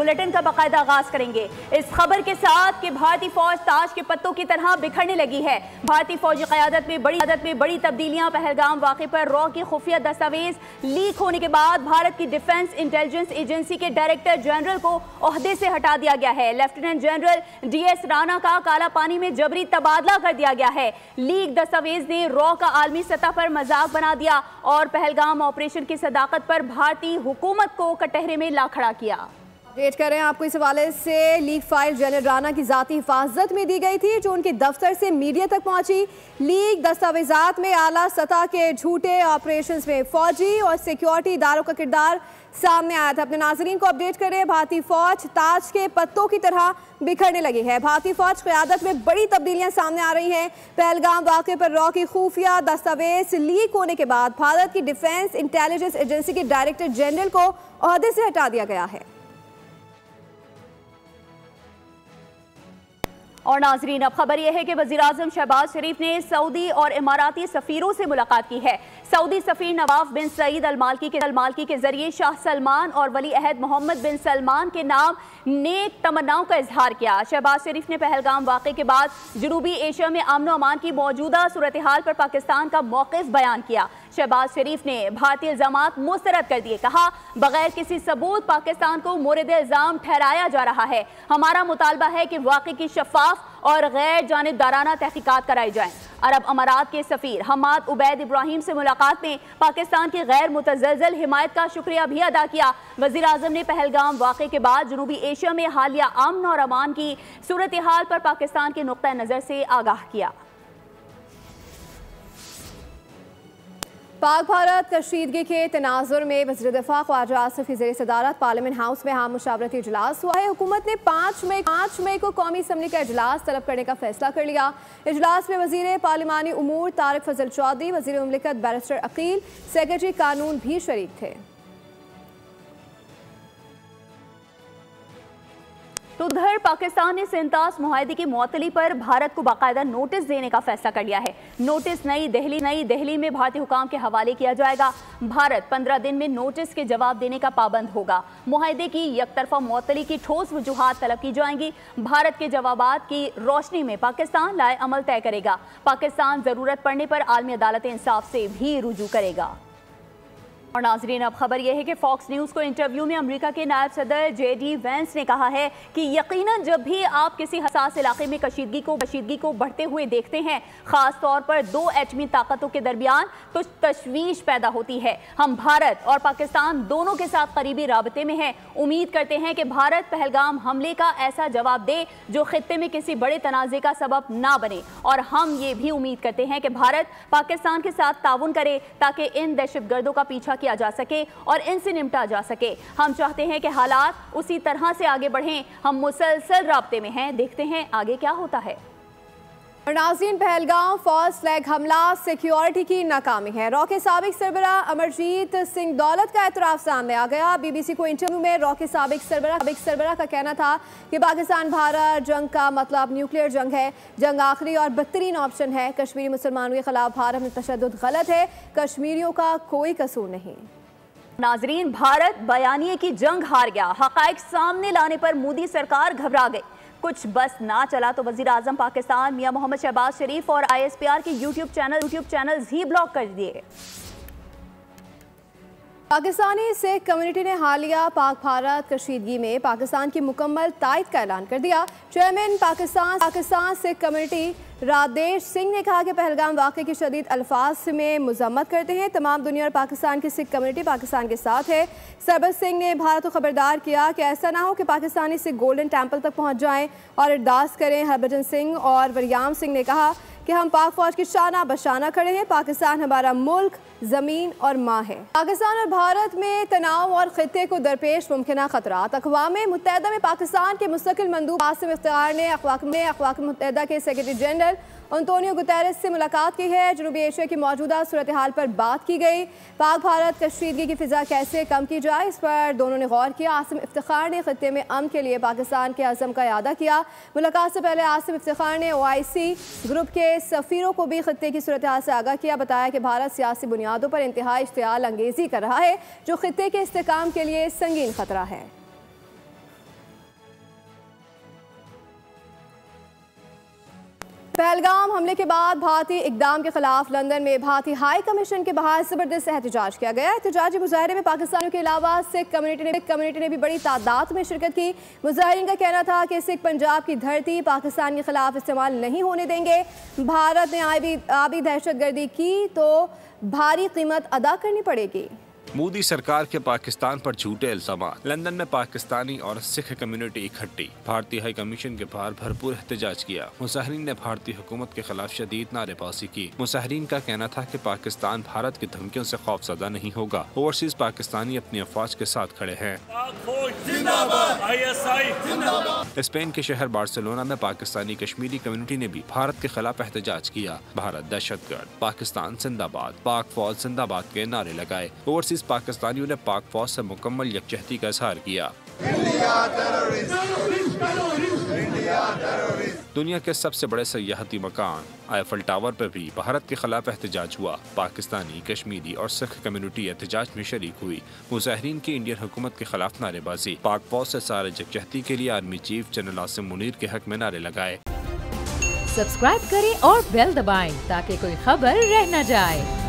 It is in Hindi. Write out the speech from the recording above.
बुलेटिन का बाकायदा आगाज करेंगे इस खबर के साथ कि भारतीय फौज ताश के पत्तों की तरह बिखरने लगी है। भारतीय फौजी क़यादत में बड़ी तब्दीलियां। पहलगाम वाक़े पर रॉ के खुफिया दस्तावेज लीक होने के बाद भारत की डिफेंस इंटेलिजेंस एजेंसी के डायरेक्टर जनरल को ओहदे से हटा दिया गया है। लेफ्टिनेंट जनरल DS राणा का काला पानी में जबरी तबादला कर दिया गया है। लीक दस्तावेज ने रॉ का आलमी सतह पर मजाक बना दिया और पहलगाम ऑपरेशन की सदाकत पर भारतीय हुकूमत को कटहरे में ला खड़ा किया। अपडेट कर रहे हैं आपको इस हवाले से। लीक फाइल जनरल राणा की जाती हिफाजत में दी गई थी जो उनके दफ्तर से मीडिया तक पहुंची। लीक दस्तावेजात में आला सतह के झूठे ऑपरेशंस में फौजी और सिक्योरिटी इदारों का किरदार सामने आया था। अपने नाजरीन को अपडेट कर रहे हैं। भारतीय फौज ताज के पत्तों की तरह बिखरने लगी है। भारतीय फौज क़यादत में बड़ी तब्दीलियां सामने आ रही हैं। पहलगाम वाक़े पर रॉ की खुफिया दस्तावेज लीक होने के बाद भारत की डिफेंस इंटेलिजेंस एजेंसी के डायरेक्टर जनरल को ओहदे से हटा दिया गया है। और नाजरीन, अब खबर यह है कि वज़ीर-ए-आज़म शहबाज शरीफ ने सऊदी और इमाराती सफ़ीरों से मुलाकात की है। सऊदी सफ़ीर नवाफ बिन सईद अल माल्की के जरिए शाह सलमान और वली अहद मोहम्मद बिन सलमान के नाम नेक तमन्नाओं का इजहार किया। शहबाज शरीफ ने पहलगाम वाक़े के बाद जनूबी एशिया में अमन व अमान की मौजूदा सूरत हाल पर पाकिस्तान का मौक़िफ़ बयान किया। शहबाज शरीफ ने भारतीय इल्ज़ामात मुस्तरद कर दिए। कहा, बगैर किसी सबूत पाकिस्तान को मोरद इल्ज़ाम ठहराया जा रहा है। हमारा मुतालबा है कि वाक़े की शफ़ाफ और गैर जानिबदाराना तहकीकात कराई जाएं। अरब अमारात के सफ़ीर हमाद उबैद इब्राहिम से मुलाकात में पाकिस्तान की गैर मुतज़लज़ल हिमायत का शुक्रिया भी अदा किया। वज़ीर-ए-आज़म ने पहलगाम वाक़े के बाद जनूबी एशिया में हालिया अमन और अमान की सूरत हाल पर पाकिस्तान के नुक्ता नज़र से आगाह किया। पाक भारत कशीदगी के तनाजुर में वज़ीर दिफा ख्वाजा आसिफ की ज़ेर सदारत पार्लियामेंट हाउस में आम मुशावरती इजलास हुआ है। हुकूमत ने 5 मई को कौमी असम्बली का इजलास तलब करने का फैसला कर लिया। इजलास में वज़ीर पार्लिमानी उमूर तारिक फजल चौधरी, वज़ीर मुमलिकत बैरिस्टर अकील, सेक्रेटरी कानून भी शरीक थे। तो उधर पाकिस्तान ने सिंतास मुआहदे की मुअत्तली पर भारत को बाकायदा नोटिस देने का फैसला कर लिया है। नोटिस नई दिल्ली में भारतीय हुकाम के हवाले किया जाएगा। भारत 15 दिन में नोटिस के जवाब देने का पाबंद होगा। मुआहदे की यकतरफा मुअत्तली की ठोस वजूहात तलब की जाएंगी। भारत के जवाबात की रोशनी में पाकिस्तान लाए अमल तय करेगा। पाकिस्तान जरूरत पड़ने पर आलमी अदालत इंसाफ से भी रुजू करेगा। और नाजरीन, अब खबर यह है कि फॉक्स न्यूज़ को इंटरव्यू में अमेरिका के नायब सदर JD वेंस ने कहा है कि यकीनन जब भी आप किसी हसास इलाके में कशीदगी को बढ़ते हुए देखते हैं, ख़ास तौर पर 2 एटमी ताकतों के दरमियान, तो तशवीश पैदा होती है। हम भारत और पाकिस्तान दोनों के साथ करीबी राबते में हैं। उम्मीद करते हैं कि भारत पहलगाम हमले का ऐसा जवाब दे जो खित्ते में किसी बड़े तनाज़े का सबब ना बने। और हम ये भी उम्मीद करते हैं कि भारत पाकिस्तान के साथ ताउन करे ताकि इन दहशतगर्दों का पीछा किया जा सके और इनसे निपटा जा सके। हम चाहते हैं कि हालात उसी तरह से आगे बढ़ें। हम मुसलसल राब्ते में हैं। देखते हैं आगे क्या होता है। नाज़रीन, पहलगाम फर्स्ट फ्लैग हमला सिक्योरिटी की नाकामी है। रॉ के साबिक सरबराह अमरजीत सिंह दौलत का एतराफ़ सामने आ गया। BBC को इंटरव्यू में रॉ के साबिक सरबराह का कहना था कि पाकिस्तान भारत जंग का मतलब न्यूक्लियर जंग है। जंग आखिरी और बदतरीन ऑप्शन है। कश्मीरी मुसलमानों के खिलाफ भारत में तशद्दुद गलत है। कश्मीरियों का कोई कसूर नहीं। नाजरीन, भारत बयानिए की जंग हार गया। हक़ाइक़ सामने लाने पर मोदी सरकार घबरा गई। कुछ बस ना चला तो वज़ीर-ए-आज़म पाकिस्तान मियां मोहम्मद शहबाज शरीफ और ISPR के यूट्यूब चैनल्स ही ब्लॉक कर दिए। पाकिस्तानी सिख कम्युनिटी ने हालिया पाक भारत कशीदगी में पाकिस्तान की मुकम्मल तायद का ऐलान कर दिया। चेयरमैन पाकिस्तान सिख कम्युनिटी राधेश सिंह ने कहा कि पहलगाम वाक़े की शदीद अल्फाज में मज़म्मत करते हैं। तमाम दुनिया और पाकिस्तान की सिख कम्युनिटी पाकिस्तान के साथ है। सरबत सिंह ने भारत को खबरदार किया कि ऐसा ना हो कि पाकिस्तानी सिख गोल्डन टेम्पल तक पहुँच जाएँ और अरदास करें। हरभजन सिंह और वरियाम सिंह ने कहा कि हम पाक फौज की शाना बशाना खड़े हैं। पाकिस्तान हमारा मुल्क, ज़मीन और माँ है। पाकिस्तान और भारत में तनाव और खित्ते को दरपेश मुमकिन खतरात। अक़वाम मुत्तहिदा में पाकिस्तान के मुस्तकिल मंदूब आसिम इफ्तिखार ने अक़वाम मुत्तहिदा के सेक्रेटरी जनरल अंतोनियो गुतेरेस से मुलाकात की है। जनूबी एशिया की मौजूदा सूरत हाल पर बात की गई। पाक भारत कशीदगी की फ़िज़ा कैसे कम की जाए, इस पर दोनों ने गौर किया। आसिम इफ्तिखार ने खित्ते में अमन के लिए पाकिस्तान के अज़म का इआदा किया। मुलाकात से पहले आसिम इफ्तिखार ने OIC ग्रुप के सफ़ीरों को भी खित्ते की सूरत हाल से आगाह किया। बताया कि भारत सियासी बुनियादों पर इंतहाई इश्तियाल अंगेज़ी कर रहा है जो खित्ते के इस्तेहकाम के लिए संगीन खतरा है। पहलगाम हमले के बाद भारतीय इकदाम के खिलाफ लंदन में भारतीय हाई कमीशन के बाहर जबरदस्त एहतजाज किया गया। एहतजाजी मुजाहरे में पाकिस्तानियों के अलावा सिख कम्युनिटी ने भी बड़ी तादाद में शिरकत की। मुजाहिरीन का कहना था कि सिख पंजाब की धरती पाकिस्तान के खिलाफ इस्तेमाल नहीं होने देंगे। भारत ने आबी दहशतगर्दी की तो भारी कीमत अदा करनी पड़ेगी। मोदी सरकार के पाकिस्तान पर झूठे इल्जामात। लंदन में पाकिस्तानी और सिख कम्युनिटी इकट्ठी, भारतीय हाई कमीशन के बाहर भरपूर एहतजाज किया। मुजाहिरीन ने भारतीय हुकूमत के खिलाफ शदीद नारेबाजी की। मुजाहिरीन का कहना था कि पाकिस्तान भारत की धमकियों से खौफजदा नहीं होगा। ओवरसीज पाकिस्तानी अपनी अफवाज के साथ खड़े हैं। स्पेन के शहर बार्सिलोना में पाकिस्तानी कश्मीरी कम्युनिटी ने भी भारत के खिलाफ एहतजाज किया। भारत दहशतगर्द, पाकिस्तान जिंदाबाद, पाक फौज जिंदाबाद के नारे लगाए। ओवरसीज पाकिस्तानियों ने पाक फौज से मुकम्मल यकजहती का इजहार किया। दुनिया के सबसे बड़े सयाहती मकान आईफल टावर पर भी भारत के खिलाफ एहतजाज हुआ। पाकिस्तानी, कश्मीरी और सिख कम्युनिटी एहतजाज में शरीक हुई। मुजाहिरीन की इंडियन हुकूमत के खिलाफ नारेबाजी। पाक फौज से सारे यकजहती के लिए army chief general Asim Munir के हक में नारे लगाए। सब्सक्राइब करें और बेल दबाएं ताकि कोई खबर रह न जाए।